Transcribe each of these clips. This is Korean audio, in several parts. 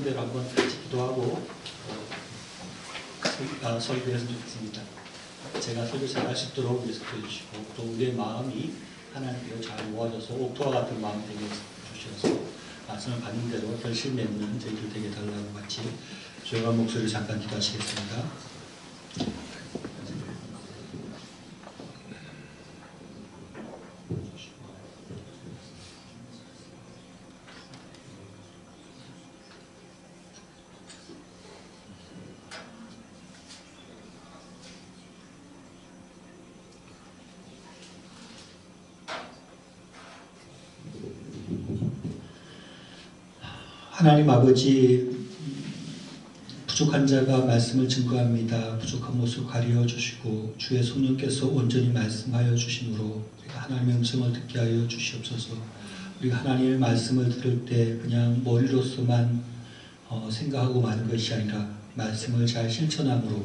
하는 대로 한번 같이 기도하고 설교했으면 좋겠습니다. 제가 설교 잘할 수 있도록 예수해 주시고 또 우리의 마음이 하나님께로 잘 모아져서 옥토와 같은 마음 되게 주셔서 말씀을 받는 대로 결실 맺는 저희들 되게 달라고 같이 조용한 목소리를 잠깐 기도하시겠습니다. 하나님 아버지, 부족한 자가 말씀을 증거합니다. 부족한 모습 가려 주시고 주의 성령께서 온전히 말씀하여 주심으로 우리가 하나님의 음성을 듣게 하여 주시옵소서. 우리가 하나님의 말씀을 들을 때 그냥 머리로서만 생각하고 마는 것이 아니라 말씀을 잘 실천함으로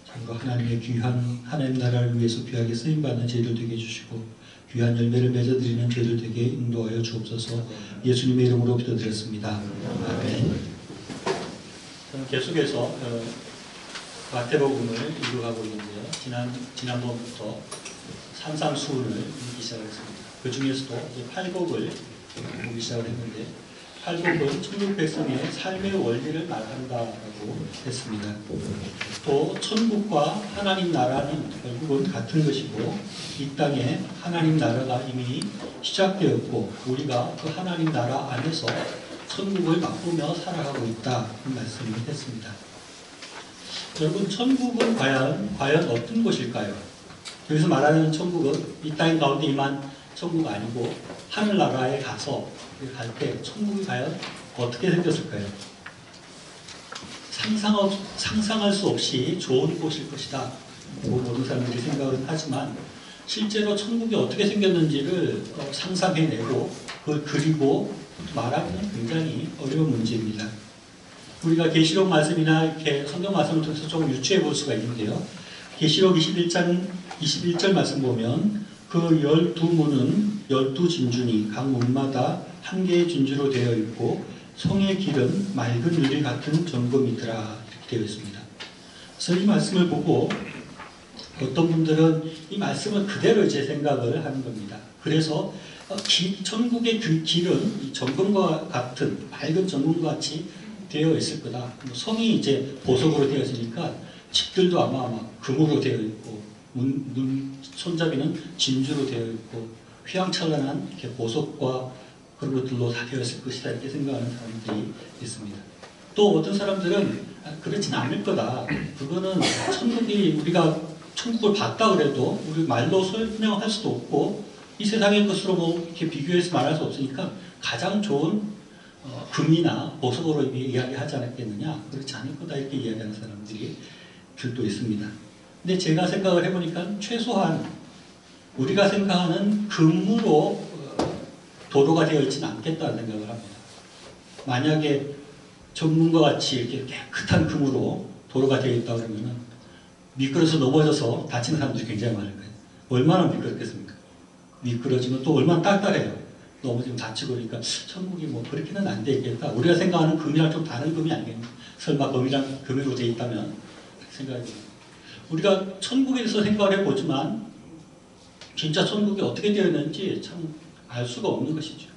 참으로 하나님의 귀한 하나님 나라를 위해서 귀하게 쓰임받는 저희들 되게 해주시고 귀한 열매를 맺어드리는 저희들 되게 인도하여 주옵소서. 예수님의 이름으로 기도드렸습니다. 아멘. 저는 계속해서 마태복음을 읽어가고 있는데요. 지난번부터 산상수훈을 읽기 시작했습니다. 그 중에서도 팔복을 보기 시작을 했는데 팔복은 천국 백성의 삶의 원리를 말한다라고 했습니다. 또 천국과 하나님 나라는 결국은 같은 것이고 이 땅에 하나님 나라가 이미 시작되었고 우리가 그 하나님 나라 안에서 천국을 맛보며 살아가고 있다 그 말씀을 했습니다. 여러분, 천국은 과연 어떤 곳일까요? 여기서 말하는 천국은 이 땅 가운데 임한 천국 아니고 하늘나라에 가서 갈 때 천국이 과연 어떻게 생겼을까요? 상상할 수 없이 좋은 곳일 것이다. 모든 사람들이 생각은 하지만 실제로 천국이 어떻게 생겼는지를 상상해내고 그걸 그리고 말하기는 굉장히 어려운 문제입니다. 우리가 계시록 말씀이나 이렇게 성경 말씀을 통해서 조금 유추해 볼 수가 있는데요. 계시록 21절 말씀 보면 그 12문은 12진주니 각 문마다 한 개의 진주로 되어 있고 성의 길은 맑은 유리 같은 점검이더라 이렇게 되어 있습니다. 그래서 이 말씀을 보고 어떤 분들은 이 말씀을 그대로 이제 생각을 하는 겁니다. 그래서 천국의 그 길은 이 점검과 같은 맑은 점검과 같이 되어 있을 거다. 성이 이제 보석으로 되어지니까 집들도 아마 금으로 되어 있고 문 손잡이는 진주로 되어 있고 휘황찬란한 이렇게 보석과 그런 것들로 다 되어 있을 것이다 이렇게 생각하는 사람들이 있습니다. 또 어떤 사람들은 그렇지는 않을 거다. 그거는 천국이 우리가 천국을 봤다 그래도 우리 말로 설명할 수도 없고 이 세상의 것으로 뭐 이렇게 비교해서 말할 수 없으니까 가장 좋은 금이나 보석으로 이야기하지 않았겠느냐. 그렇지 않을 거다 이렇게 이야기하는 사람들이 들도 있습니다. 근데 제가 생각을 해보니까 최소한 우리가 생각하는 금으로 도로가 되어 있지는 않겠다는 생각을 합니다. 만약에 전문과 같이 이렇게 깨끗한 금으로 도로가 되어 있다 그러면은 미끄러서 넘어져서 다치는 사람들이 굉장히 많을 거예요. 얼마나 미끄럽겠습니까? 미끄러지면 또 얼마나 딱딱해요. 넘어지면 다치고 그러니까 천국이 뭐 그렇게는 안 되겠다. 우리가 생각하는 금이랑 좀 다른 금이 아니겠냐. 설마 금이랑 금으로 되어 있다면 생각이 듭니다. 우리가 천국에 대해서 생각을 해보지만 진짜 천국이 어떻게 되어 있는지 참 알 수가 없는 것이죠.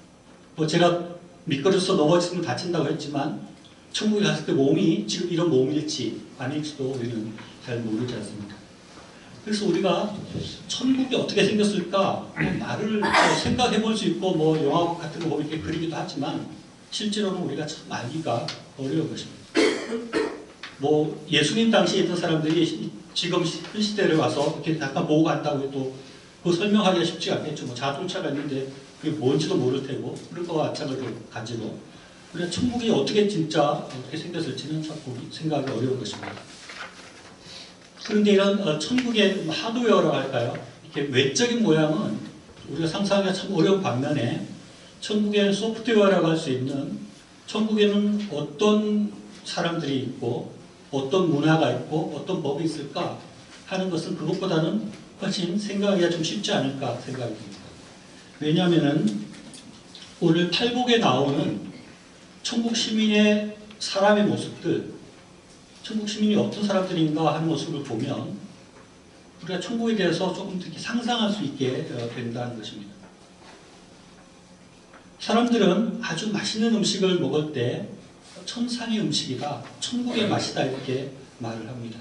뭐 제가 미끄러져서 넘어지면 다친다고 했지만 천국에 갔을 때 몸이 지금 이런 몸일지 아닐지도 우리는 잘 모르지 않습니까? 그래서 우리가 천국이 어떻게 생겼을까 말을 생각해 볼 수 있고 뭐 영화 같은 거 보면 이렇게 그리기도 하지만 실제로는 우리가 참 알기가 어려운 것입니다. 뭐 예수님 당시에 있던 사람들이 지금 현 시대를 와서 이렇게 잠깐 보고 간다고 해도 그 설명하기가 쉽지 않겠죠. 뭐 자동차가 있는데 그게 뭔지도 모를 테고 그럴 거와 마찬가지로 가지고 그래 천국이 어떻게 진짜 어떻게 생겼을지는 참 생각하기 어려운 것입니다. 그런데 이런 천국의 하드웨어라고 할까요? 이렇게 외적인 모양은 우리가 상상하기가 참 어려운 반면에 천국의 소프트웨어라고 할 수 있는 천국에는 어떤 사람들이 있고 어떤 문화가 있고 어떤 법이 있을까 하는 것은 그것보다는 훨씬 생각하기가 좀 쉽지 않을까 생각이 듭니다. 왜냐하면 오늘 팔복에 나오는 천국 시민의 사람의 모습들, 천국 시민이 어떤 사람들인가 하는 모습을 보면 우리가 천국에 대해서 조금 더 상상할 수 있게 된다는 것입니다. 사람들은 아주 맛있는 음식을 먹을 때 천상의 음식이다, 천국의 맛이다 이렇게 말을 합니다.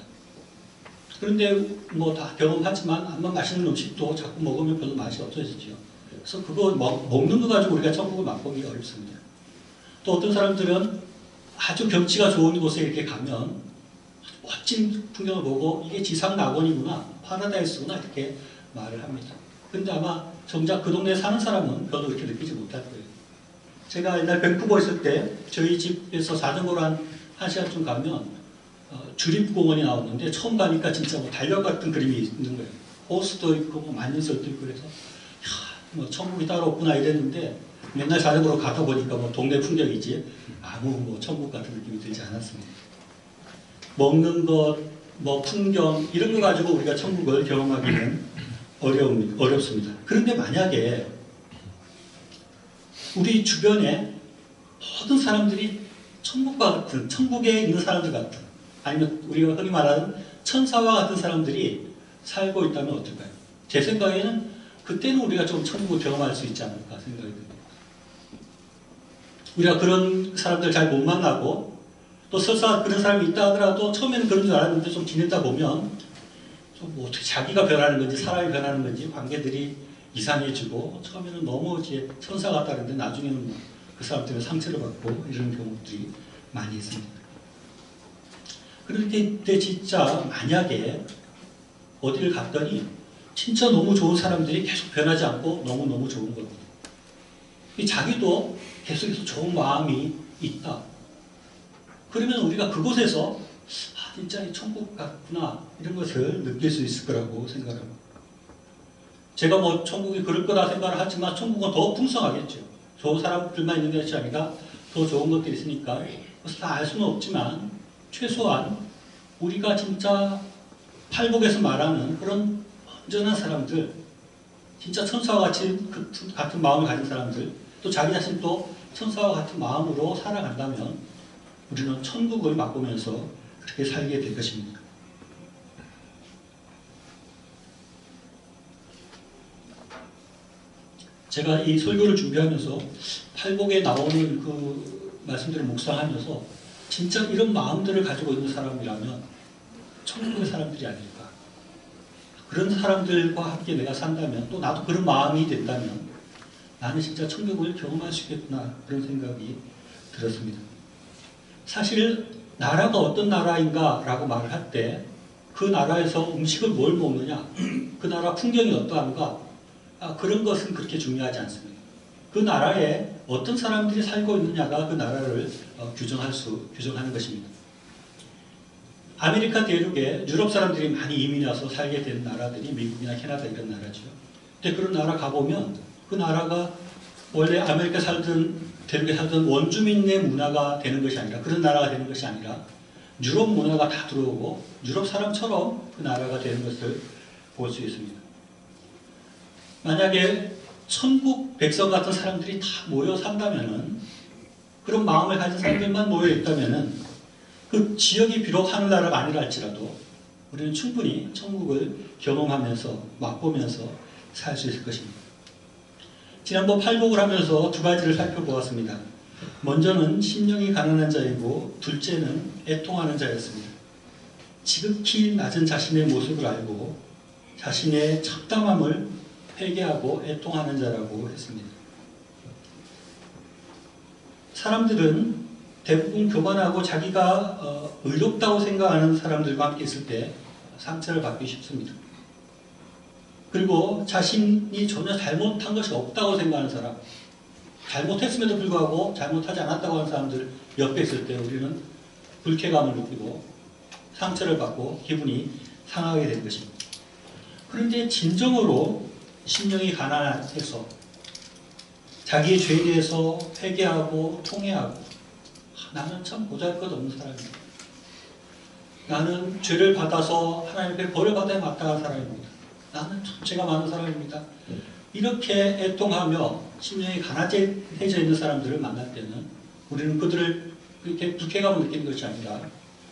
그런데 뭐 다 경험하지만 아마 맛있는 음식도 자꾸 먹으면 별로 맛이 없어지죠. 그래서 그거 먹는 거 가지고 우리가 천국을 맛보기 어렵습니다. 또 어떤 사람들은 아주 경치가 좋은 곳에 이렇게 가면 멋진 풍경을 보고 이게 지상 낙원이구나, 파라다이스구나 이렇게 말을 합니다. 그런데 아마 정작 그 동네에 사는 사람은 별로 그렇게 느끼지 못할 거예요. 제가 옛날 밴쿠버 있을 때 저희 집에서 자전거로 한 1시간쯤 가면 주립공원이 나오는데 처음 가니까 진짜 뭐 달력 같은 그림이 있는 거예요. 호수도 있고 뭐 만년설도 있고 그래서 뭐 천국이 따로 없구나 이랬는데 맨날 자전거로 가다 보니까 뭐 동네 풍경이지 아무 뭐 천국 같은 느낌이 들지 않았습니다. 먹는 것, 뭐 풍경 이런 거 가지고 우리가 천국을 경험하기는 어렵습니다. 그런데 만약에 우리 주변에 모든 사람들이 천국과 같은, 천국에 있는 사람들 같은, 아니면 우리가 흔히 말하는 천사와 같은 사람들이 살고 있다면 어떨까요? 제 생각에는 그때는 우리가 좀 천국을 경험할 수 있지 않을까 생각이 듭니다. 우리가 그런 사람들 잘 못 만나고 또 설사 그런 사람이 있다 하더라도 처음에는 그런 줄 알았는데 좀 지내다 보면 좀 뭐 어떻게 자기가 변하는 건지 사람이 변하는 건지 관계들이 이상해지고 처음에는 너무 이제 천사 같다는데 나중에는 뭐 그 사람 때문에 상처를 받고 이런 경우들이 많이 있습니다. 그런데 진짜 만약에 어디를 갔더니 진짜 너무 좋은 사람들이 계속 변하지 않고 너무너무 좋은 겁니다. 자기도 계속해서 좋은 마음이 있다. 그러면 우리가 그곳에서 진짜 이 천국 같구나 이런 것을 느낄 수 있을 거라고 생각합니다. 제가 뭐 천국이 그럴 거라 생각을 하지만 천국은 더 풍성하겠죠. 좋은 사람들만 있는 것이 아니라 더 좋은 것들이 있으니까 그래서 다 알 수는 없지만 최소한 우리가 진짜 팔복에서 말하는 그런 온전한 사람들, 진짜 천사와 같은 마음을 가진 사람들, 또 자기 자신도 천사와 같은 마음으로 살아간다면 우리는 천국을 맛보면서 그렇게 살게 될 것입니다. 제가 이 설교를 준비하면서 팔복에 나오는 그 말씀들을 묵상하면서 진짜 이런 마음들을 가지고 있는 사람이라면 천국의 사람들이 아닐까. 그런 사람들과 함께 내가 산다면 또 나도 그런 마음이 된다면 나는 진짜 천국을 경험할 수 있겠구나 그런 생각이 들었습니다. 사실 나라가 어떤 나라인가 라고 말을 할 때 그 나라에서 음식을 뭘 먹느냐, 그 나라 풍경이 어떠한가 그런 것은 그렇게 중요하지 않습니다. 그 나라에 어떤 사람들이 살고 있느냐가 그 나라를 규정하는 것입니다. 아메리카 대륙에 유럽 사람들이 많이 이민이 와서 살게 된 나라들이 미국이나 캐나다 이런 나라죠. 근데 그런 나라 가보면 그 나라가 원래 아메리카 대륙에 살던 원주민의 문화가 되는 것이 아니라 그런 나라가 되는 것이 아니라 유럽 문화가 다 들어오고 유럽 사람처럼 그 나라가 되는 것을 볼 수 있습니다. 만약에 천국 백성 같은 사람들이 다 모여 산다면은 그런 마음을 가진 사람들만 모여 있다면은 그 지역이 비록 하늘나라가 아니라 할지라도 우리는 충분히 천국을 경험하면서 맛보면서 살 수 있을 것입니다. 지난번 팔복을 하면서 두 가지를 살펴보았습니다. 먼저는 심령이 가난한 자이고 둘째는 애통하는 자였습니다. 지극히 낮은 자신의 모습을 알고 자신의 참담함을 회개하고 애통하는 자라고 했습니다. 사람들은 대부분 교만하고 자기가 의롭다고 생각하는 사람들과 함께 있을 때 상처를 받기 쉽습니다. 그리고 자신이 전혀 잘못한 것이 없다고 생각하는 사람, 잘못했음에도 불구하고 잘못하지 않았다고 하는 사람들 옆에 있을 때 우리는 불쾌감을 느끼고 상처를 받고 기분이 상하게 되는 것입니다. 그런데 진정으로 심령이 가난해서 자기의 죄에 대해서 회개하고 통회하고 나는 참 보잘것없는 사람입니다. 나는 죄를 받아서 하나님 앞에 벌을 받아야 마땅한 사람입니다. 나는 참 죄가 많은 사람입니다. 이렇게 애통하며 심령이 가난해져 있는 사람들을 만날 때는 우리는 그들을 그렇게 불쾌감을 느끼는 것이 아니라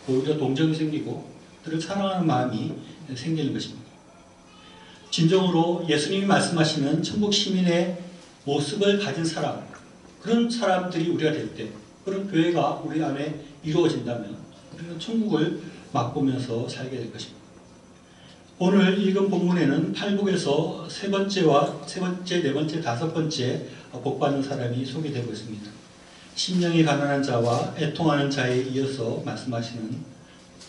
오히려 동정이 생기고 그를 사랑하는 마음이 생기는 것입니다. 진정으로 예수님이 말씀하시는 천국 시민의 모습을 가진 사람, 그런 사람들이 우리가 될 때, 그런 교회가 우리 안에 이루어진다면 우리는 천국을 맛보면서 살게 될 것입니다. 오늘 읽은 본문에는 팔복에서 세 번째, 네 번째, 다섯 번째 복받는 사람이 소개되고 있습니다. 심령이 가난한 자와 애통하는 자에 이어서 말씀하시는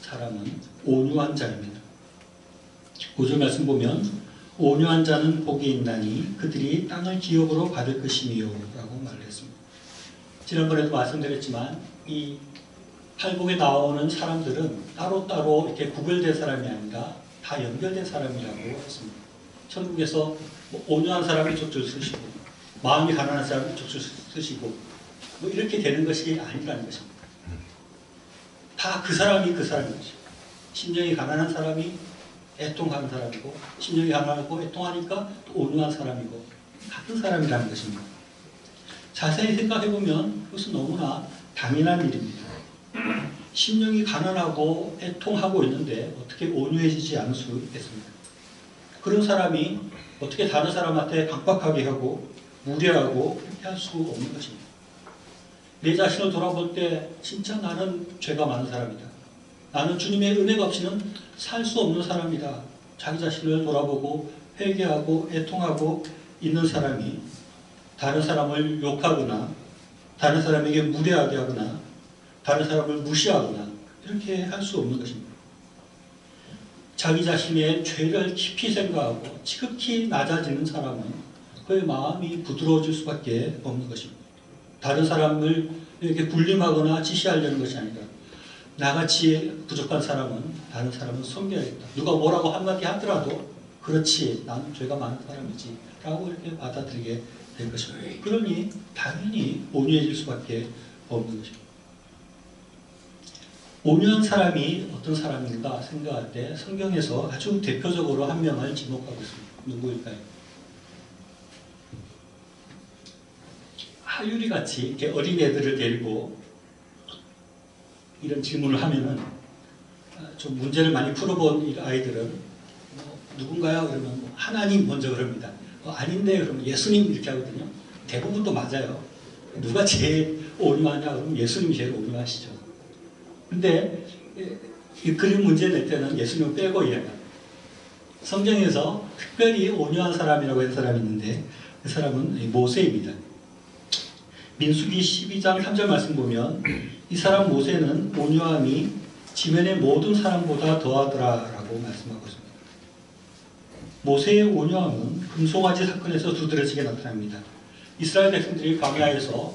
사람은 온유한 자입니다. 9절 말씀 보면 온유한 자는 복이 있나니 그들이 땅을 기업으로 받을 것이니요 라고 말을 했습니다. 지난번에도 말씀드렸지만 이 팔복에 나오는 사람들은 따로따로 이렇게 구별된 사람이 아니라 다 연결된 사람이라고 했습니다. 천국에서 온유한 사람이 족줄 쓰시고 마음이 가난한 사람이 족줄 쓰시고 뭐 이렇게 되는 것이 아니라는 것입니다. 다 그 사람이 그 사람이죠. 심령이 가난한 사람이 애통하는 사람이고 심령이 가난하고 애통하니까 또 온유한 사람이고 같은 사람이라는 것입니다. 자세히 생각해보면 그것은 너무나 당연한 일입니다. 심령이 가난하고 애통하고 있는데 어떻게 온유해지지 않을 수 있겠습니까? 그런 사람이 어떻게 다른 사람한테 강박하게 하고 무례하고 그렇게 할 수 없는 것입니다. 내 자신을 돌아볼 때 진짜 나는 죄가 많은 사람이다. 나는 주님의 은혜가 없이는 살 수 없는 사람이다. 자기 자신을 돌아보고 회개하고 애통하고 있는 사람이 다른 사람을 욕하거나 다른 사람에게 무례하게 하거나 다른 사람을 무시하거나 이렇게 할 수 없는 것입니다. 자기 자신의 죄를 깊이 생각하고 지극히 낮아지는 사람은 그의 마음이 부드러워질 수밖에 없는 것입니다. 다른 사람을 이렇게 군림하거나 지시하려는 것이 아니라 나같이 부족한 사람은 다른 사람을 섬겨야겠다. 누가 뭐라고 한마디 하더라도 그렇지, 나는 죄가 많은 사람이지 라고 이렇게 받아들이게 될 것입니다. 그러니 당연히 온유해질 수밖에 없는 것입니다. 온유한 사람이 어떤 사람인가 생각할 때 성경에서 아주 대표적으로 한 명을 지목하고 있습니다. 누구일까요? 하율이같이 이렇게 어린애들을 데리고 이런 질문을 하면은 좀 문제를 많이 풀어본 아이들은 누군가요? 그러면 하나님 먼저 그럽니다. 아닌데 그러면 예수님 이렇게 하거든요. 대부분도 맞아요. 누가 제일 온유하냐 그러면 예수님이 제일 온유하시죠. 근데 이 그림 문제 낼 때는 예수님을 빼고 이야기합니다. 성경에서 특별히 온유한 사람이라고 한 사람이 있는데 그 사람은 모세입니다. 민수기 12장 3절 말씀 보면 이 사람 모세는 온유함이 지면의 모든 사람보다 더하더라 라고 말씀하고 있습니다. 모세의 온유함은 금송아지 사건에서 두드러지게 나타납니다. 이스라엘 백성들이 광야에서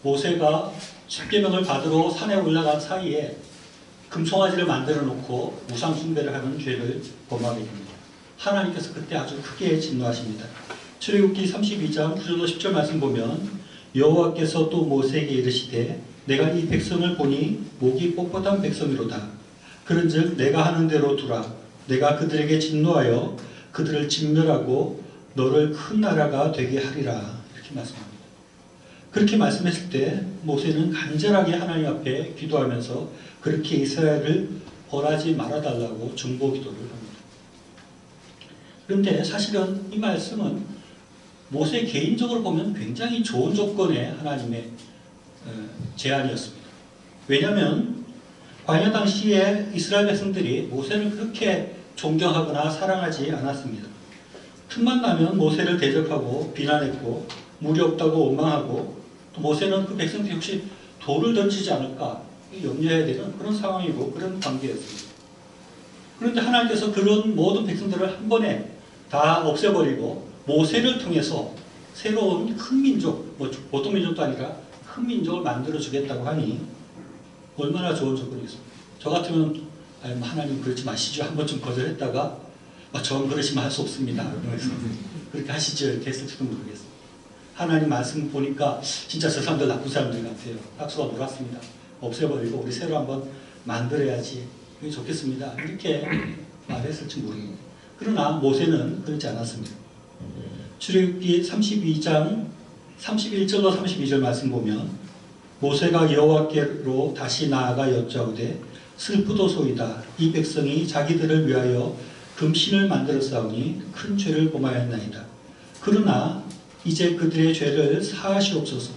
모세가 십계명을 받으러 산에 올라간 사이에 금송아지를 만들어 놓고 우상 숭배를 하는 죄를 범하게 됩니다. 하나님께서 그때 아주 크게 진노하십니다. 출애굽기 32장 9절로 10절 말씀 보면 여호와께서 또 모세에게 이르시되 내가 이 백성을 보니 목이 뻣뻣한 백성이로다. 그런즉 내가 하는 대로 두라. 내가 그들에게 진노하여 그들을 진멸하고 너를 큰 나라가 되게 하리라. 이렇게 말씀합니다. 그렇게 말씀했을 때 모세는 간절하게 하나님 앞에 기도하면서 그렇게 이스라엘을 벌하지 말아달라고 중보 기도를 합니다. 그런데 사실은 이 말씀은 모세 개인적으로 보면 굉장히 좋은 조건의 하나님의 제안이었습니다. 왜냐하면 광야 당시에 이스라엘 백성들이 모세를 그렇게 존경하거나 사랑하지 않았습니다. 틈만 나면 모세를 대적하고 비난했고 물이 없다고 원망하고 또 모세는 그 백성들이 혹시 돌을 던지지 않을까 염려해야 되는 그런 상황이고 그런 관계였습니다. 그런데 하나님께서 그런 모든 백성들을 한 번에 다 없애버리고 모세를 통해서 새로운 큰 민족, 보통 민족도 아니라 큰 민족을 만들어주겠다고 하니 얼마나 좋은 조건이겠습니까? 저 같으면 하나님 그러지 마시죠. 한 번쯤 거절했다가 저는 그러시면 할 수 없습니다. 그렇게 하시죠. 이렇게 했을지도 모르겠습니다. 하나님 말씀 보니까 진짜 저 사람들 나쁜 사람들 같아요. 딱수가 놀았습니다. 없애버리고 우리 새로 한번 만들어야지. 그게 좋겠습니다. 이렇게 말했을지 모릅니다. 그러나 모세는 그렇지 않았습니다. 출애굽기 32장 31절로 32절 말씀 보면 모세가 여호와께로 다시 나아가 여짜오되 슬프도소이다. 이 백성이 자기들을 위하여 금신을 만들었사오니 큰 죄를 범하였나이다. 그러나 이제 그들의 죄를 사하시옵소서.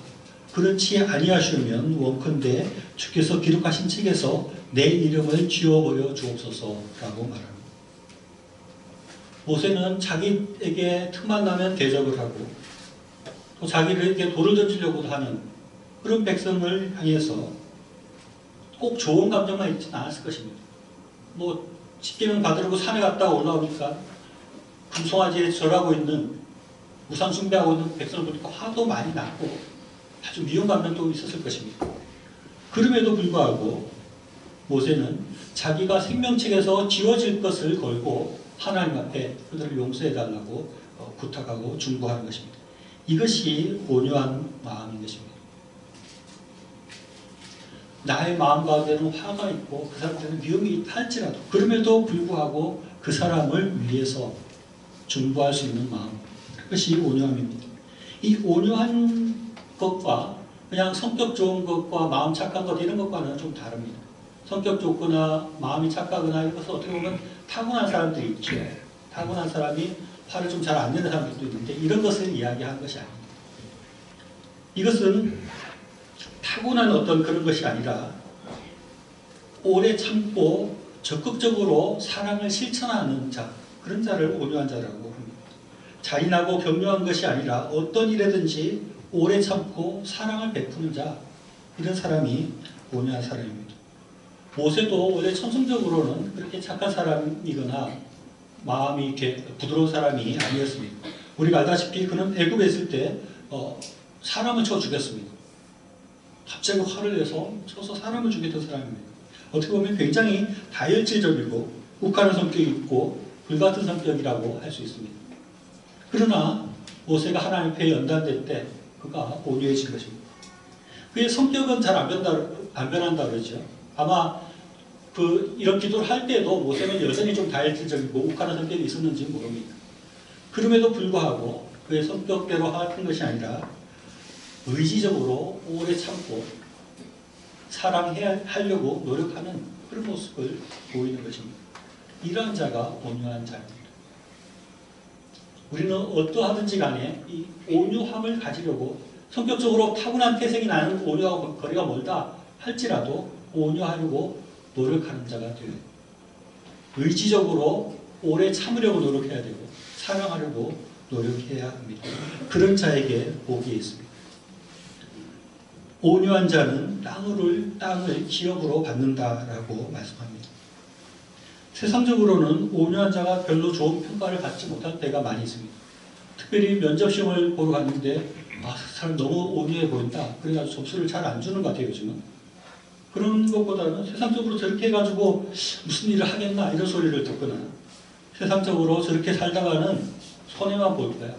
그렇지 아니하시면 원컨대 주께서 기록하신 책에서 내 이름을 지워버려 주옵소서라고 말합니다. 모세는 자기에게 틈만 나면 대적을 하고 또 자기에게 돌을 던지려고 하는 그런 백성을 향해서 꼭 좋은 감정만 있지는 않았을 것입니다. 뭐 십계명 받으려고 산에 갔다 올라오니까 금송아지에 절하고 있는 우상 숭배하고 있는 백성을 보니까 화도 많이 났고 아주 미운 감정도 있었을 것입니다. 그럼에도 불구하고 모세는 자기가 생명책에서 지워질 것을 걸고 하나님 앞에 그들을 용서해달라고 부탁하고 중보하는 것입니다. 이것이 온유한 마음인 것입니다. 나의 마음 가운데는 화가 있고 그 사람들은 미움이 있다 할지라도 그럼에도 불구하고 그 사람을 위해서 중보할 수 있는 마음, 그것이 온유함입니다. 이 온유한 것과 그냥 성격 좋은 것과 마음 착한 것 이런 것과는 좀 다릅니다. 성격 좋거나 마음이 착하거나 이런 것은 어떻게 보면 타고난 사람들이 있죠. 타고난 사람이 화를 좀 잘 안 내는 사람들도 있는데 이런 것을 이야기하는 것이 아닙니다. 이것은 타고난 어떤 그런 것이 아니라 오래 참고 적극적으로 사랑을 실천하는 자, 그런 자를 온유한 자라고 합니다. 잔인하고 격려한 것이 아니라 어떤 일에든지 오래 참고 사랑을 베푸는 자, 이런 사람이 온유한 사람입니다. 모세도 원래 천성적으로는 그렇게 착한 사람이거나 마음이 이렇게 부드러운 사람이 아니었습니다. 우리가 알다시피 그는 애굽에 있을 때 사람을 쳐 죽였습니다. 갑자기 화를 내서 쳐서 사람을 죽였던 사람입니다. 어떻게 보면 굉장히 다혈질적이고 욱하는 성격이 있고 불같은 성격이라고 할 수 있습니다. 그러나 모세가 하나님 앞에 연단될 때 그가 온유해진 것입니다. 그의 성격은 잘 안 변한다 그러죠. 아마 이런 기도를 할 때도 모세는 여전히 좀 다혈질적이고 욱하는 성격이 있었는지 모릅니다. 그럼에도 불구하고 그의 성격대로 하는 것이 아니라 의지적으로 오래 참고 사랑하려고 노력하는 그런 모습을 보이는 것입니다. 이러한 자가 온유한 자입니다. 우리는 어떠하든지 간에 이 온유함을 가지려고 성격적으로 타고난 태생이 나는 온유하고 거리가 멀다 할지라도 온유하려고 노력하는 자가 되어요. 의지적으로 오래 참으려고 노력해야 되고 사랑하려고 노력해야 합니다. 그런 자에게 복이 있습니다. 온유한 자는 땅을 기업으로 받는다라고 말씀합니다. 세상적으로는 온유한 자가 별로 좋은 평가를 받지 못할 때가 많이 있습니다. 특별히 면접시험을 보러 갔는데 사람 너무 온유해 보인다. 그래가지고 점수를 잘 안 주는 것 같아요, 요즘은. 그런 것보다는 세상적으로 저렇게 해가지고 무슨 일을 하겠나 이런 소리를 듣거나 세상적으로 저렇게 살다가는 손해만 볼 거야.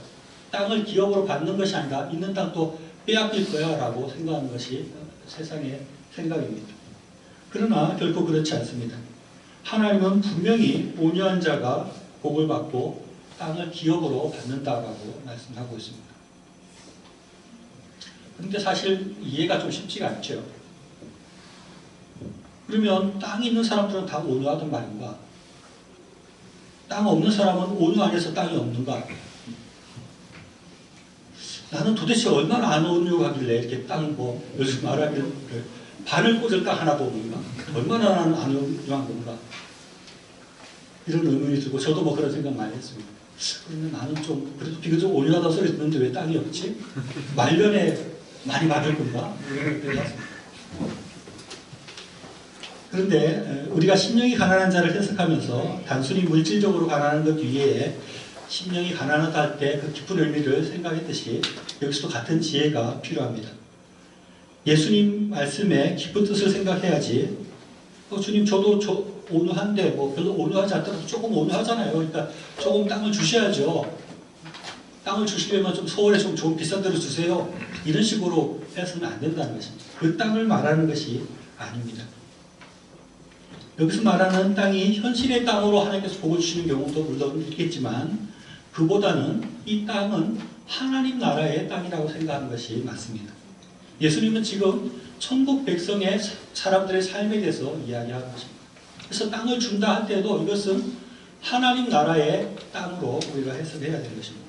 땅을 기업으로 받는 것이 아니라 있는 땅도 빼앗길 거야 라고 생각하는 것이 세상의 생각입니다. 그러나 결코 그렇지 않습니다. 하나님은 분명히 온유한 자가 복을 받고 땅을 기업으로 받는다라고 말씀하고 있습니다. 그런데 사실 이해가 좀 쉽지가 않죠. 그러면 땅이 있는 사람들은 다 온유하단 말인가? 땅 없는 사람은 온유 안에서 땅이 없는가? 나는 도대체 얼마나 안 온유하길래 이렇게 땅 요즘 말하기를 바늘 꽂을 땅 하나 보는가? 얼마나 나는 안 온유한 건가? 이런 의문이 들고 저도 그런 생각 많이 했습니다. 그런데 나는 좀 그래도 비교적 온유하다는 소리 듣는데 왜 땅이 없지? 말년에 많이 받을 건가? 그런데 우리가 심령이 가난한 자를 해석하면서 단순히 물질적으로 가난한 것 위에 심령이 가난하다 할 때 그 깊은 의미를 생각했듯이 여기서도 같은 지혜가 필요합니다. 예수님 말씀에 깊은 뜻을 생각해야지 주님 저도 온유한데 별로 온유하지 않더라도 조금 온유하잖아요. 그러니까 조금 땅을 주셔야죠. 땅을 주시려면 좀 서울에 좀 비싼 데로 주세요. 이런 식으로 해서는 안 된다는 것입니다. 그 땅을 말하는 것이 아닙니다. 여기서 말하는 땅이 현실의 땅으로 하나님께서 복을 주시는 경우도 물론 있겠지만 그보다는 이 땅은 하나님 나라의 땅이라고 생각하는 것이 맞습니다. 예수님은 지금 천국 백성의 사람들의 삶에 대해서 이야기하는 것입니다. 그래서 땅을 준다 할 때도 이것은 하나님 나라의 땅으로 우리가 해석해야 되는 것입니다.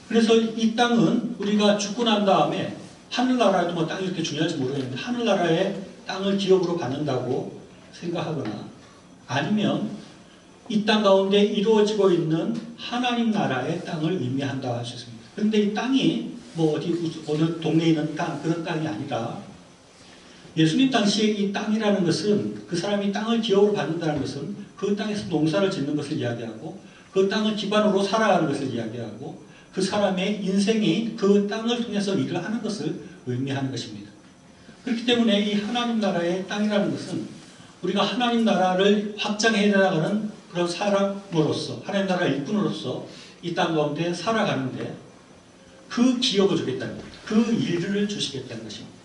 그래서 이 땅은 우리가 죽고 난 다음에 하늘나라에도 뭐 땅이 이렇게 중요할지 모르겠는데 하늘나라의 땅을 기업으로 받는다고 생각하거나 아니면 이 땅 가운데 이루어지고 있는 하나님 나라의 땅을 의미한다고 할 수 있습니다. 그런데 이 땅이 뭐 어느 동네에 있는 땅, 그런 땅이 아니라 예수님 당시에 이 땅이라는 것은 그 사람이 땅을 기업으로 받는다는 것은 그 땅에서 농사를 짓는 것을 이야기하고 그 땅을 기반으로 살아가는 것을 이야기하고 그 사람의 인생이 그 땅을 통해서 일을 하는 것을 의미하는 것입니다. 그렇기 때문에 이 하나님 나라의 땅이라는 것은 우리가 하나님 나라를 확장해 나가는 그런 사람으로서 하나님 나라 일꾼으로서 이 땅 가운데 살아가는데 그 기업을 주겠다는 겁니다. 그 일들을 주시겠다는 것입니다.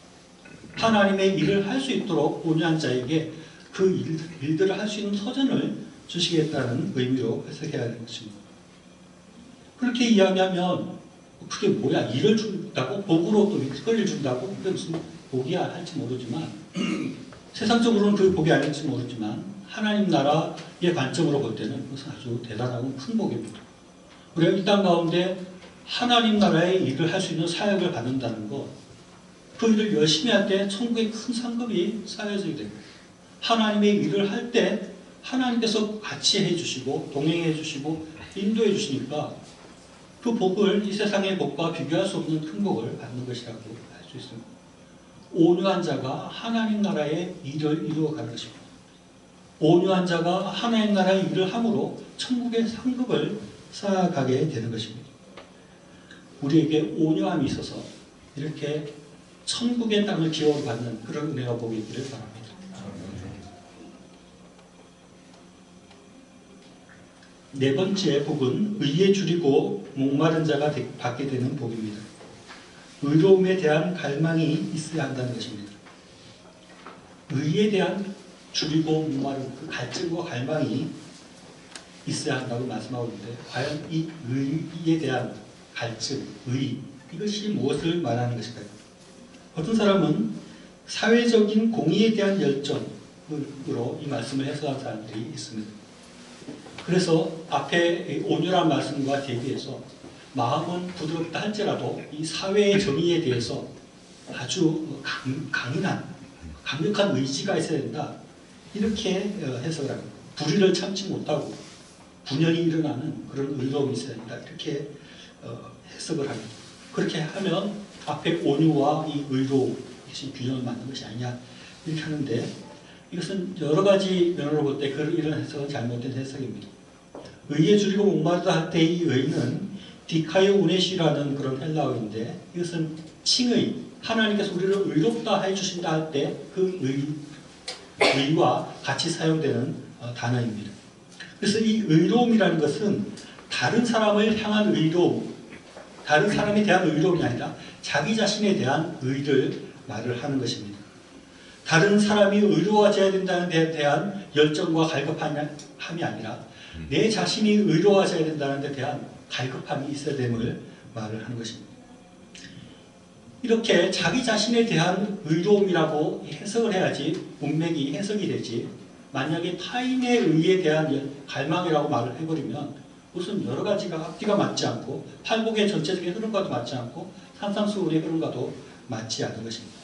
하나님의 일을 할 수 있도록 온유한 자에게 그 일들을 할 수 있는 터전을 주시겠다는 의미로 해석해야 하는 것입니다. 그렇게 이야기하면 그게 뭐야? 일을 준다고? 복으로 또 일거리를 준다고? 그게 무슨 복이야 할지 모르지만 세상적으로는 그게 복이 아닐지 모르지만 하나님 나라의 관점으로 볼 때는 그것은 아주 대단하고 큰 복입니다. 우리가 이 땅 가운데 하나님 나라의 일을 할 수 있는 사역을 받는다는 것, 그 일을 열심히 할 때 천국의 큰 상급이 쌓여지게 됩니다. 하나님의 일을 할 때 하나님께서 같이 해주시고 동행해 주시고 인도해 주시니까 그 복을 이 세상의 복과 비교할 수 없는 큰 복을 받는 것이라고 할 수 있습니다. 온유한 자가 하나님 나라의 일을 이루어가는 것입니다. 온유한 자가 하나님 나라의 일을 함으로 천국의 상급을 쌓아가게 되는 것입니다. 우리에게 온유함이 있어서 이렇게 천국의 땅을 기업으로 받는 그런 은혜가 복이 있기를 바랍니다. 네 번째 복은 의에 줄이고 목마른 자가 받게 되는 복입니다. 의로움에 대한 갈망이 있어야 한다는 것입니다. 의에 대한 줄이고 목마른 그 갈증과 갈망이 있어야 한다고 말씀하고 있는데 과연 이 의에 대한 갈증, 의 이것이 무엇을 말하는 것일까요? 어떤 사람은 사회적인 공의에 대한 열정으로 이 말씀을 해석한 사람들이 있습니다. 그래서 앞에 온유한 말씀과 대비해서 마음은 부드럽다 할지라도 이 사회의 정의에 대해서 아주 강력한 의지가 있어야 된다. 이렇게 해석을 합니다. 불의를 참지 못하고 분열이 일어나는 그런 의로움이 있어야 된다. 이렇게 해석을 합니다. 그렇게 하면 앞에 온유와 이 의로움 이것이 균형을 맞는 것이 아니냐 이렇게 하는데 이것은 여러 가지 면으로 볼 때 이런 해석은 잘못된 해석입니다. 의에 줄이고 목마르다 할 때 이 의는 디카이오 우네시라는 그런 헬라어인데 이것은 칭의, 하나님께서 우리를 의롭다 해주신다 할 때 그 의와 같이 사용되는 단어입니다. 그래서 이 의로움이라는 것은 다른 사람을 향한 의로움, 다른 사람에 대한 의로움이 아니라 자기 자신에 대한 의를 말을 하는 것입니다. 다른 사람이 의로워져야 된다는 데 대한 열정과 갈급함이 아니라 내 자신이 의로워져야 된다는 데 대한 갈급함이 있어야 됨을 말을 하는 것입니다. 이렇게 자기 자신에 대한 의로움이라고 해석을 해야지 문맥이 해석이 되지 만약에 타인의 의에 대한 갈망이라고 말을 해버리면 무슨 여러 가지가 앞뒤가 맞지 않고 팔복의 전체적인 흐름과도 맞지 않고 산상수훈의 흐름과도 맞지 않는 것입니다.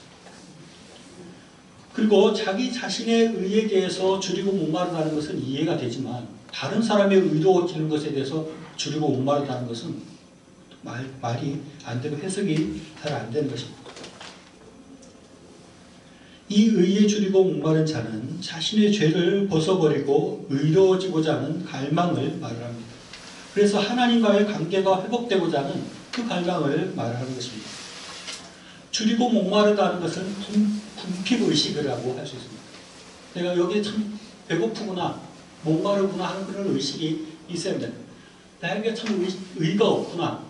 그리고 자기 자신의 의에 대해서 줄이고 목마르다는 것은 이해가 되지만 다른 사람의 의로워지는 것에 대해서 줄이고 목마르다는 것은 말이 안 되고 해석이 잘 안 되는 것입니다. 이 의에 줄이고 목마른 자는 자신의 죄를 벗어버리고 의로워지고자 하는 갈망을 말을 합니다. 그래서 하나님과의 관계가 회복되고자 하는 그 갈망을 말하는 것입니다. 줄이고 목마르다는 것은 궁핍의식이라고 할 수 있습니다. 내가 여기에 참 배고프구나, 목마르구나 하는 그런 의식이 있어야 합니다. 나에게 참 의가 없구나,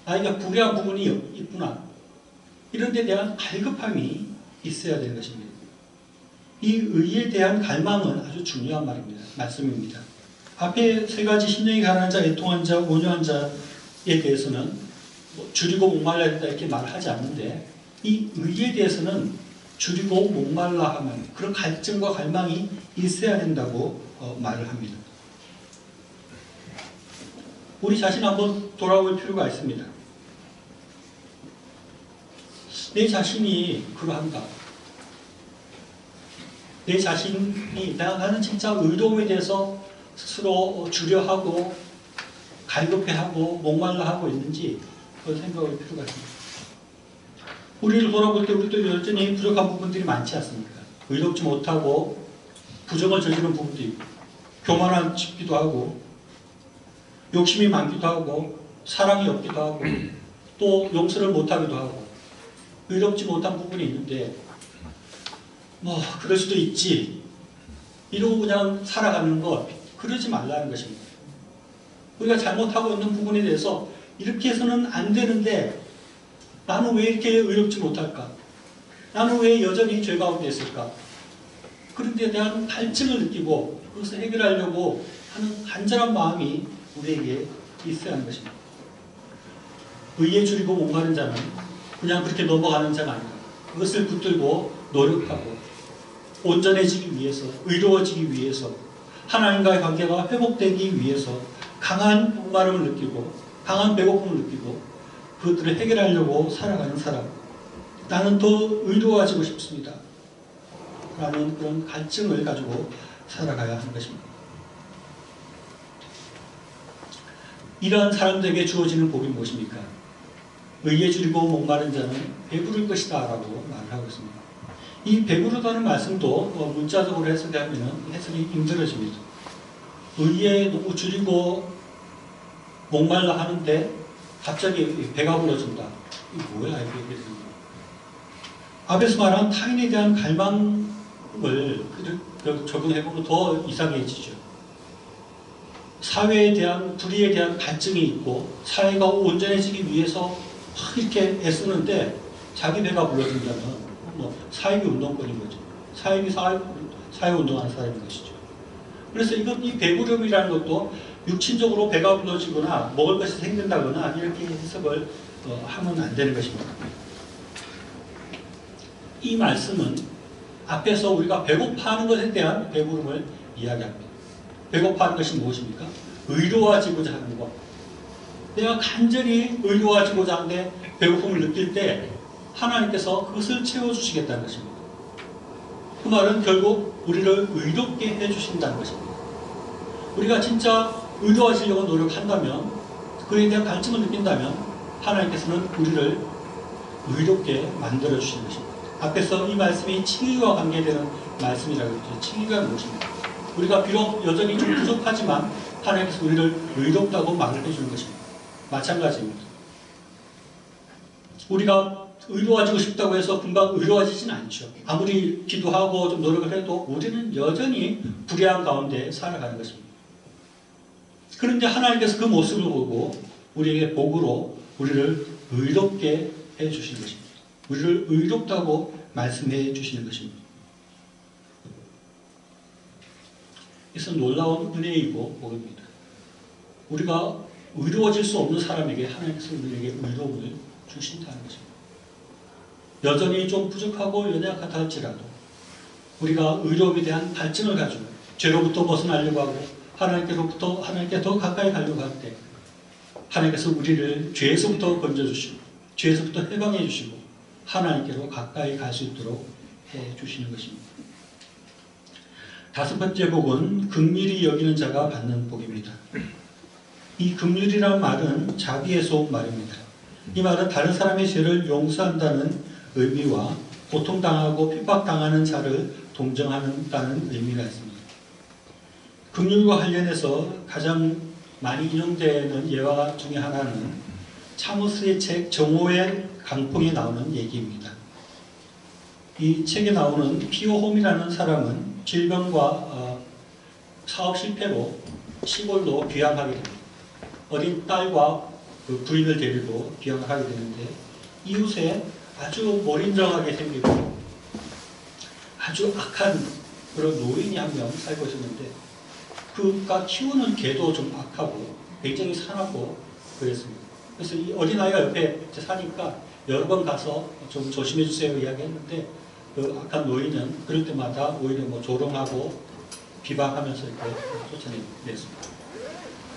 나에게 불의한 부분이 있구나, 이런 데 대한 갈급함이 있어야 되는 것입니다. 이 의에 대한 갈망은 아주 중요한 말씀입니다. 앞에 세 가지 심령이 가난한 자, 애통한 자, 온유한 자에 대해서는 줄이고 목말라야 된다 이렇게 말을 하지 않는데 이 의에 대해서는 줄이고 목말라 하면 그런 갈증과 갈망이 있어야 된다고 말을 합니다. 우리 자신 한번 돌아볼 필요가 있습니다. 내 자신이 그러한가? 내 자신이 나는 진짜 의로움에 대해서 스스로 주려하고 갈급해하고 목말라 하고 있는지 그걸 생각할 필요가 있습니다. 우리를 돌아볼 때 우리도 여전히 부족한 부분들이 많지 않습니까? 의롭지 못하고 부정을 저지른 부분도 있고 교만하기도 하고 욕심이 많기도 하고 사랑이 없기도 하고 또 용서를 못하기도 하고 의롭지 못한 부분이 있는데 뭐 그럴 수도 있지 이러고 그냥 살아가는 것 그러지 말라는 것입니다. 우리가 잘못하고 있는 부분에 대해서 이렇게 해서는 안 되는데 나는 왜 이렇게 의롭지 못할까? 나는 왜 여전히 죄 가운데 있을까? 그런 데 대한 갈증을 느끼고 그것을 해결하려고 하는 간절한 마음이 우리에게 있어야 하는 것입니다. 의에 줄이고 목마른 자는 그냥 그렇게 넘어가는 자가 아니라 그것을 붙들고 노력하고 온전해지기 위해서, 의로워지기 위해서, 하나님과의 관계가 회복되기 위해서 강한 목마름을 느끼고 강한 배고픔을 느끼고 그것들을 해결하려고 살아가는 사람. 나는 더 의로워지고 싶습니다. 라는 그런 갈증을 가지고 살아가야 하는 것입니다. 이러한 사람들에게 주어지는 복이 무엇입니까? 의에 줄이고 목마른 자는 배부를 것이다 라고 말을 하고 있습니다. 이 배부르다는 말씀도 문자적으로 해석하면 해석이 힘들어집니다. 의에 너무 줄이고 목말라 하는데 갑자기 배가 불러진다. 이게 뭐야 이게. 앞에서 말한 타인에 대한 갈망을 적용해보면 더 이상해지죠. 사회에 대한 불의에 대한 갈증이 있고 사회가 온전해지기 위해서 이렇게 애쓰는데 자기 배가 불러준다면 사회비 운동권인 거죠. 사회운동하는 사람인 것이죠. 그래서 이 배부름이라는 것도 육신적으로 배가 불러지거나 먹을 것이 생긴다거나 이렇게 해석을 하면 안 되는 것입니다. 이 말씀은 앞에서 우리가 배고파하는 것에 대한 배부름을 이야기합니다. 배고파하는 것이 무엇입니까? 의로워지고자 하는 것. 내가 간절히 의로워지고자 하는데 배고픔을 느낄 때 하나님께서 그것을 채워주시겠다는 것입니다. 그 말은 결국 우리를 의롭게 해주신다는 것입니다. 우리가 진짜 의로워지려고 노력한다면 그에 대한 갈증을 느낀다면 하나님께서는 우리를 의롭게 만들어주시는 것입니다. 앞에서 이 말씀이 칭의와 관계되는 말씀이라고 했죠. 칭의가 무엇입니까? 우리가 비록 여전히 좀 부족하지만 하나님께서 우리를 의롭다고 말을 해주는 것입니다. 마찬가지입니다. 우리가 의로워지고 싶다고 해서 금방 의로워지진 않죠. 아무리 기도하고 좀 노력을 해도 우리는 여전히 불의한 가운데 살아가는 것입니다. 그런데 하나님께서 그 모습을 보고 우리에게 복으로 우리를 의롭게 해주시는 것입니다. 우리를 의롭다고 말씀해 주시는 것입니다. 이것은 놀라운 은혜이고 복입니다. 우리가 의로워질 수 없는 사람에게 하나님께서 우리에게 의로움을 주신다는 것입니다. 여전히 좀 부족하고 연약하다 할지라도 우리가 의로움에 대한 갈증을 가지고 죄로부터 벗어나려고 하고 하나님께 더 가까이 가려고 할 때 하나님께서 우리를 죄에서부터 건져주시고 죄에서부터 해방해 주시고 하나님께로 가까이 갈 수 있도록 해주시는 것입니다. 다섯 번째 복은 긍휼히 여기는 자가 받는 복입니다. 이 긍휼이라는 말은 자비에서 온 말입니다. 이 말은 다른 사람의 죄를 용서한다는 의미와 고통당하고 핍박당하는 자를 동정한다는 의미가 있습니다. 긍휼과 관련해서 가장 많이 인용되는 예화 중에 하나는 차무스의 책 정오의 강풍에 나오는 얘기입니다. 이 책에 나오는 피오홈이라는 사람은 질병과 사업 실패로 시골로 귀향하게 됩니다. 어린 딸과 그 부인을 데리고 귀향을 하게 되는데 이웃에 아주 몰인정하게 생기고 아주 악한 그런 노인이 한 명 살고 있었는데 그가 키우는 개도 좀 악하고 굉장히 사납고 그랬습니다. 그래서 이 어린아이가 옆에 사니까 여러 번 가서 좀 조심해 주세요 이야기했는데 그 악한 노인은 그럴 때마다 오히려 뭐 조롱하고 비방하면서 이렇게 쫓아냈습니다.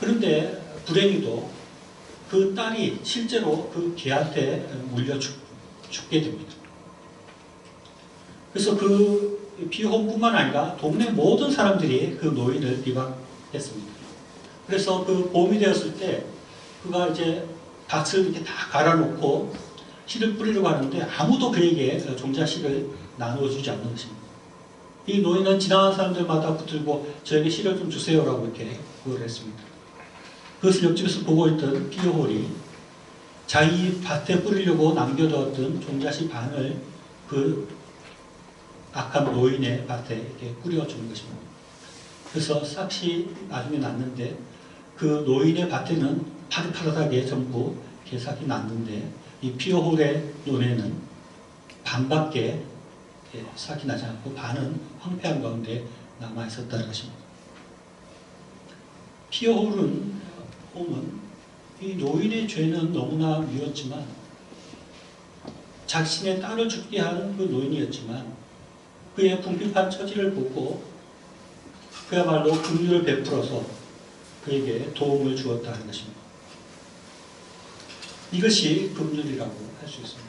그런데 불행히도 그 딸이 실제로 그 개한테 물려 죽게 됩니다. 그래서 그 비혼뿐만 아니라 동네 모든 사람들이 그 노인을 비방했습니다. 그래서 그 봄이 되었을 때 그가 이제 밭을 이렇게 다 갈아놓고 씨를 뿌리려고 하는데 아무도 그에게 종자 씨를 나누어주지 않는 것입니다. 이 노인은 지나가는 사람들마다 붙들고 저에게 씨를 좀 주세요라고 이렇게 구걸을 했습니다. 그것을 옆집에서 보고 있던 피어홀이 자기 밭에 뿌리려고 남겨두었던 종자씨 반을 그 악한 노인의 밭에 이렇게 뿌려주는 것입니다. 그래서 싹이 나중에 났는데 그 노인의 밭에는 파릇파릇하게 전부 개싹이 났는데 이 피어홀의 논에는 반밖에 싹이 나지 않고 반은 황폐한 가운데 남아있었다는 것입니다. 피어홀은 이 노인의 죄는 너무나 미웠지만 자신의 딸을 죽게 한 그 노인이었지만 그의 궁핍한 처지를 보고 그야말로 긍휼을 베풀어서 그에게 도움을 주었다는 것입니다. 이것이 긍휼이라고 할 수 있습니다.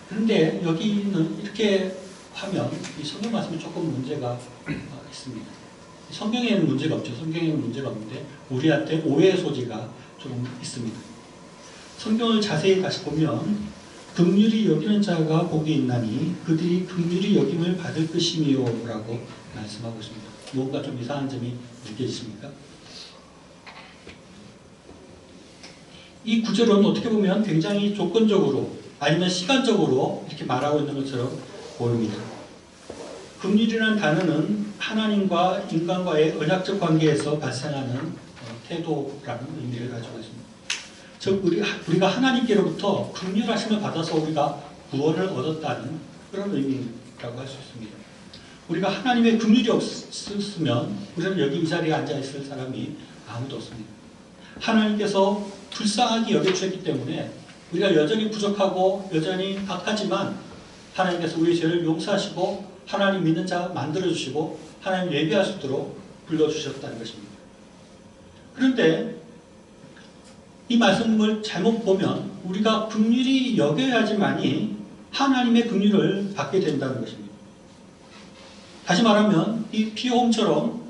그런데 여기는 이렇게 하면 이 성경 말씀에 조금 문제가 있습니다. 성경에는 문제가 없죠. 성경에는 문제가 없는데 우리한테 오해의 소지가 좀 있습니다. 성경을 자세히 다시 보면 긍휼히 여기는 자가 복이 있나니 그들이 긍휼히 여김을 받을 것이미요 라고 말씀하고 있습니다. 뭔가 좀 이상한 점이 느껴지십니까? 이 구절은 어떻게 보면 굉장히 조건적으로 아니면 시간적으로 이렇게 말하고 있는 것처럼 보입니다. 긍휼이라는 단어는 하나님과 인간과의 언약적 관계에서 발생하는 태도라는 의미를 가지고 있습니다. 즉 우리가 하나님께로부터 긍휼하심을 받아서 우리가 구원을 얻었다는 그런 의미라고 할 수 있습니다. 우리가 하나님의 긍휼이 없었으면 우리는 여기 이 자리에 앉아 있을 사람이 아무도 없습니다. 하나님께서 불쌍하게 여겨주셨기 때문에 우리가 여전히 부족하고 여전히 악하지만 하나님께서 우리의 죄를 용서하시고 하나님 믿는 자 만들어주시고 하나님 예배할 수 있도록 불러주셨다는 것입니다. 그런데 이 말씀을 잘못 보면 우리가 긍휼히 여겨야지만이 하나님의 긍휼을 받게 된다는 것입니다. 다시 말하면 이 피홈처럼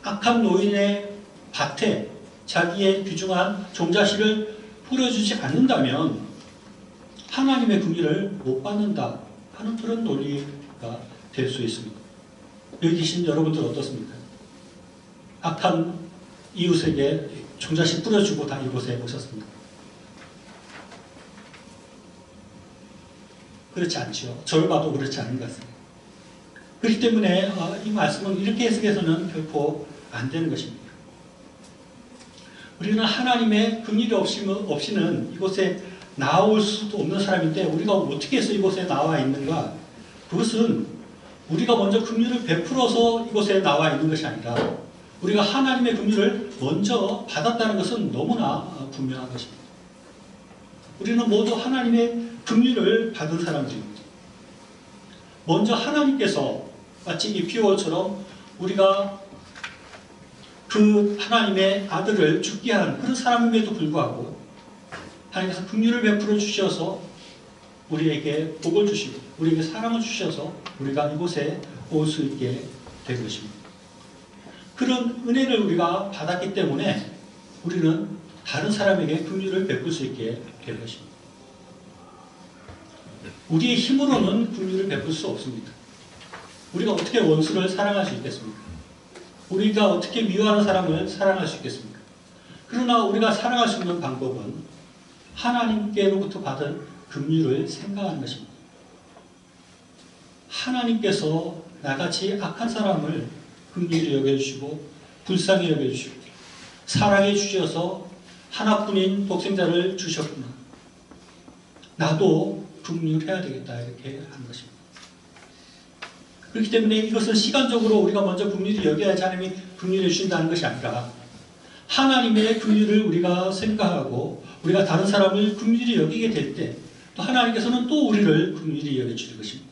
악한 노인의 밭에 자기의 귀중한 종자씨를 뿌려주지 않는다면 하나님의 긍휼을 못 받는다 하는 그런 논리가 될 수 있습니다. 여기 계신 여러분들 어떻습니까? 악한 이웃에게 종자씨 뿌려주고 다 이곳에 오셨습니다. 그렇지 않죠. 저를 봐도 그렇지 않은 것 같습니다. 그렇기 때문에 이 말씀은 이렇게 해석해서는 결코 안 되는 것입니다. 우리는 하나님의 긍휼이 없이는 이곳에 나올 수도 없는 사람인데 우리가 어떻게 해서 이곳에 나와 있는가? 그것은 우리가 먼저 긍휼을 베풀어서 이곳에 나와 있는 것이 아니라 우리가 하나님의 긍휼을 먼저 받았다는 것은 너무나 분명한 것입니다. 우리는 모두 하나님의 긍휼을 받은 사람들입니다. 먼저 하나님께서 마치 이 피오처럼 우리가 그 하나님의 아들을 죽게 한 그런 사람임에도 불구하고 하나님께서 긍휼을 베풀어 주셔서 우리에게 복을 주시고 우리에게 사랑을 주셔서 우리가 이곳에 올 수 있게 된 것입니다. 그런 은혜를 우리가 받았기 때문에 우리는 다른 사람에게 긍휼을 베풀 수 있게 된 것입니다. 우리의 힘으로는 긍휼을 베풀 수 없습니다. 우리가 어떻게 원수를 사랑할 수 있겠습니까? 우리가 어떻게 미워하는 사람을 사랑할 수 있겠습니까? 그러나 우리가 사랑할 수 있는 방법은 하나님께로부터 받은 긍휼을 생각하는 것입니다. 하나님께서 나같이 악한 사람을 긍휼히 여겨주시고 불쌍히 여겨주시고 사랑해 주셔서 하나뿐인 독생자를 주셨구나. 나도 긍휼해야 되겠다 이렇게 한 것입니다. 그렇기 때문에 이것은 시간적으로 우리가 먼저 긍휼히 여겨야지 하나님이 긍휼해 주신다는 것이 아니라 하나님의 긍휼을 우리가 생각하고 우리가 다른 사람을 긍휼히 여기게 될 때 또 하나님께서는 또 우리를 긍휼히 여겨주실 것입니다.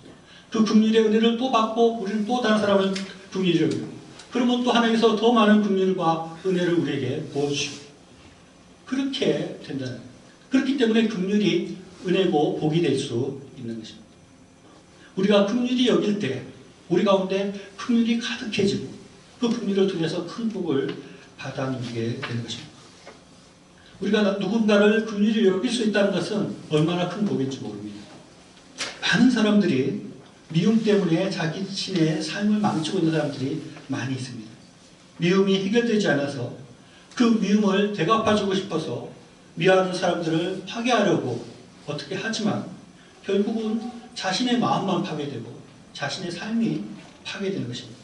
그 긍휼의 은혜를 또 받고 우리는 또 다른 사람을 긍휼히 여기고 그러면 또 하나님께서 더 많은 긍휼과 은혜를 우리에게 부어주시고 그렇게 된다는 거예요. 그렇기 때문에 긍휼이 은혜고 복이 될 수 있는 것입니다. 우리가 긍휼히 여길 때 우리 가운데 긍휼이 가득해지고 그 긍휼을 통해서 큰 복을 받아 누리게 되는 것입니다. 우리가 누군가를 긍휼히 여길 수 있다는 것은 얼마나 큰 복인지 모릅니다. 많은 사람들이 미움 때문에 자기 자신의 삶을 망치고 있는 사람들이 많이 있습니다. 미움이 해결되지 않아서 그 미움을 되갚아주고 싶어서 미워하는 사람들을 파괴하려고 어떻게 하지만 결국은 자신의 마음만 파괴되고 자신의 삶이 파괴되는 것입니다.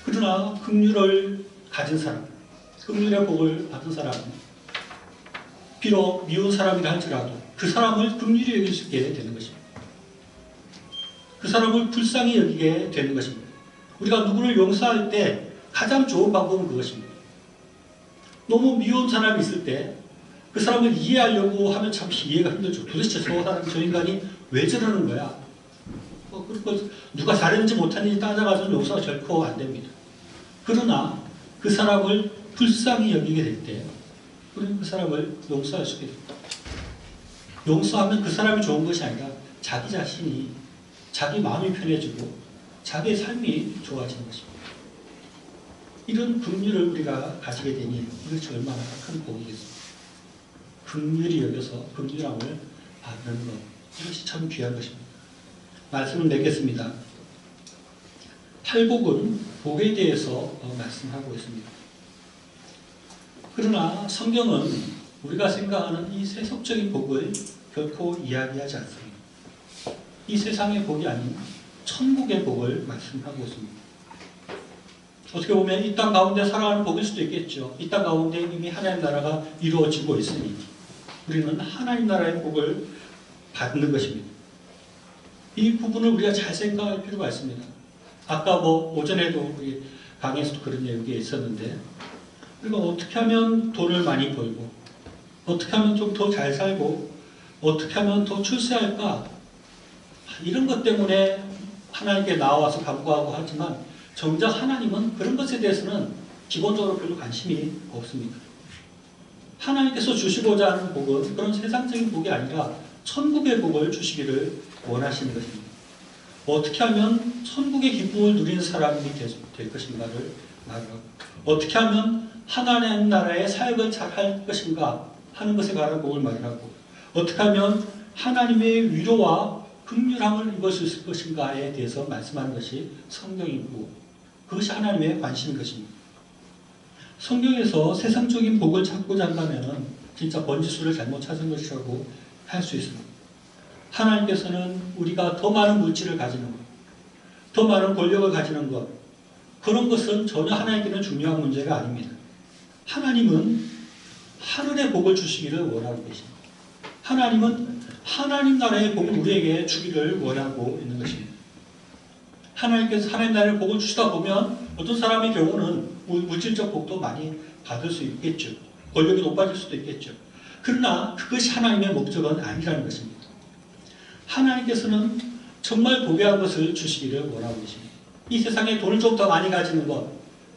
그러나 긍휼을 가진 사람, 긍휼의 복을 받은 사람은 비록 미운 사람이라 할지라도 그 사람을 긍휼히 여길 수 있게 되는 것입니다. 그 사람을 불쌍히 여기게 되는 것입니다. 우리가 누구를 용서할 때 가장 좋은 방법은 그것입니다. 너무 미운 사람이 있을 때 그 사람을 이해하려고 하면 참 이해가 힘들죠. 도대체 저 사람, 저 인간이 왜 저러는 거야? 그리고 누가 잘했는지 못했는지 따져가지고 용서가 결코 안 됩니다. 그러나 그 사람을 불쌍히 여기게 될 때 우리는 그 사람을 용서할 수 있게 됩니다. 용서하면 그 사람이 좋은 것이 아니라 자기 자신이 자기 마음이 편해지고 자기의 삶이 좋아지는 것입니다. 이런 긍휼을 우리가 가지게 되니 이것이 얼마나 큰 복이겠습니까? 긍휼히 여겨서 긍휼함을 받는 것, 이것이 참 귀한 것입니다. 말씀을 맺겠습니다. 팔복은 복에 대해서 말씀하고 있습니다. 그러나 성경은 우리가 생각하는 이 세속적인 복을 결코 이야기하지 않습니다. 이 세상의 복이 아닌 천국의 복을 말씀하고 있습니다. 어떻게 보면 이 땅 가운데 살아가는 복일 수도 있겠죠. 이 땅 가운데 이미 하나님 나라가 이루어지고 있으니 우리는 하나님 나라의 복을 받는 것입니다. 이 부분을 우리가 잘 생각할 필요가 있습니다. 아까 오전에도 우리 강의에서도 그런 얘기가 있었는데 우리가 어떻게 하면 돈을 많이 벌고 어떻게 하면 좀 더 잘 살고 어떻게 하면 더 출세할까 이런 것 때문에 하나님께 나와서 간구하고 하지만 정작 하나님은 그런 것에 대해서는 기본적으로 별로 관심이 없습니다. 하나님께서 주시고자 하는 복은 그런 세상적인 복이 아니라 천국의 복을 주시기를 원하시는 것입니다. 어떻게 하면 천국의 기쁨을 누리는 사람이 될 것인가를 말하고 어떻게 하면 하나님 나라의 사역을 잘 할 것인가 하는 것에 관한 복을 말하고 어떻게 하면 하나님의 위로와 긍휼함을 입을 수 있을 것인가에 대해서 말씀하는 것이 성경이고 그것이 하나님의 관심인 것입니다. 성경에서 세상적인 복을 찾고자 한다면 진짜 번지수를 잘못 찾은 것이라고 할 수 있습니다. 하나님께서는 우리가 더 많은 물질을 가지는 것, 더 많은 권력을 가지는 것, 그런 것은 전혀 하나님께는 중요한 문제가 아닙니다. 하나님은 하늘의 복을 주시기를 원하고 계십니다. 하나님은 하나님 나라의 복을 우리에게 주기를 원하고 있는 것입니다. 하나님께서 하나님 나라의 복을 주시다 보면 어떤 사람의 경우는 물질적 복도 많이 받을 수 있겠죠. 권력이 높아질 수도 있겠죠. 그러나 그것이 하나님의 목적은 아니라는 것입니다. 하나님께서는 정말 고귀한 것을 주시기를 원하고 계십니다. 이 세상에 돈을 좀 더 많이 가지는 것,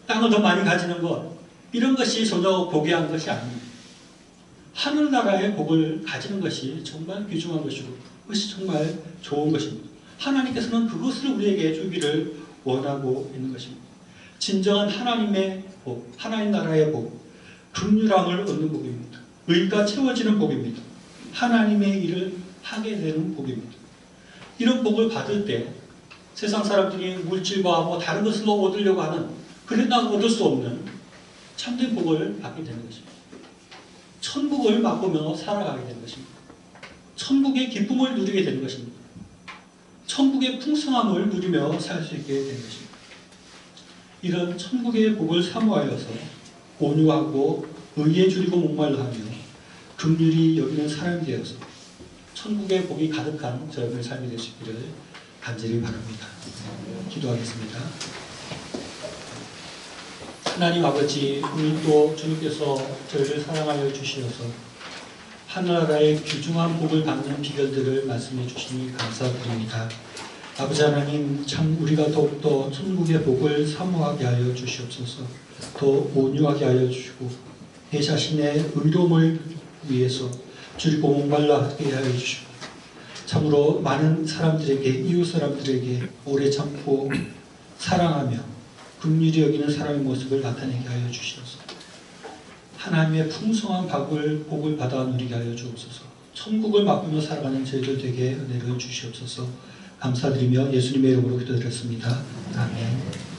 땅을 더 많이 가지는 것, 이런 것이 전혀 고귀한 것이 아닙니다. 하늘나라의 복을 가지는 것이 정말 귀중한 것이고 그것이 정말 좋은 것입니다. 하나님께서는 그것을 우리에게 주기를 원하고 있는 것입니다. 진정한 하나님의 복, 하나님 나라의 복, 긍휼함을 얻는 복입니다. 의가 채워지는 복입니다. 하나님의 일을 하게 되는 복입니다. 이런 복을 받을 때 세상 사람들이 물질과 다른 것을 얻으려고 하는 그러나 얻을 수 없는 참된 복을 받게 되는 것입니다. 천국을 맛보며 살아가게 되는 것입니다. 천국의 기쁨을 누리게 되는 것입니다. 천국의 풍성함을 누리며 살 수 있게 되는 것입니다. 이런 천국의 복을 사모하여서 온유하고 의에 줄이고 목말라 하며 긍휼히 여기는 사람이 되어서 천국의 복이 가득한 저희의 삶이 될 수 있기를 간절히 바랍니다. 기도하겠습니다. 하나님 아버지, 오늘도 주님께서 저희를 사랑하여 주시어서 하늘나라의 귀중한 복을 받는 비결들을 말씀해 주시니 감사드립니다. 아버지 하나님, 참 우리가 더욱더 천국의 복을 사모하게 하여 주시옵소서. 더 온유하게 하여 주시고 내 자신의 의로움을 위해서 줄이고 목말라 하게 하여 주시고 참으로 많은 사람들에게, 이웃 사람들에게 오래 참고 사랑하며 긍휼히 여기는 사람의 모습을 나타내게 하여 주시옵소서. 하나님의 풍성한 복을 받아 누리게 하여 주옵소서. 천국을 맛보며 살아가는 저희들 되게 은혜를 주시옵소서. 감사드리며 예수님의 이름으로 기도드렸습니다. 아멘.